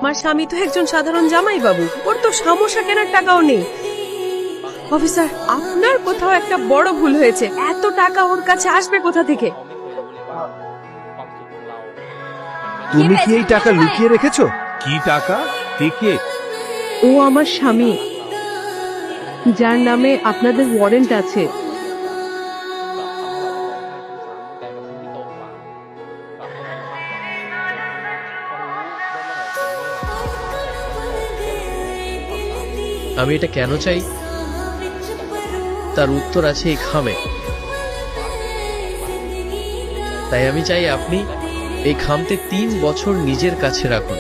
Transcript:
আমার স্বামী তো একজন সাধারণ জামাই বাবু, ওর তো সমস্যা কেনার টাকাও নেই। অফিসার, আপনার কোথাও একটা বড় ভুল হয়েছে। এত টাকা ওর কাছে আসবে কোথা থেকে? তুমি কি এই টাকা লুকিয়ে রেখেছো? কি টাকা? দেখে ও আমার স্বামী, যার নামে আপনাদের ওয়ারেন্ট আছে। আমি এটা কেন চাই তার উত্তর আছে এই খামে। তাই আমি চাই আপনি এই খামতে 3 বছর নিজের কাছে রাখুন।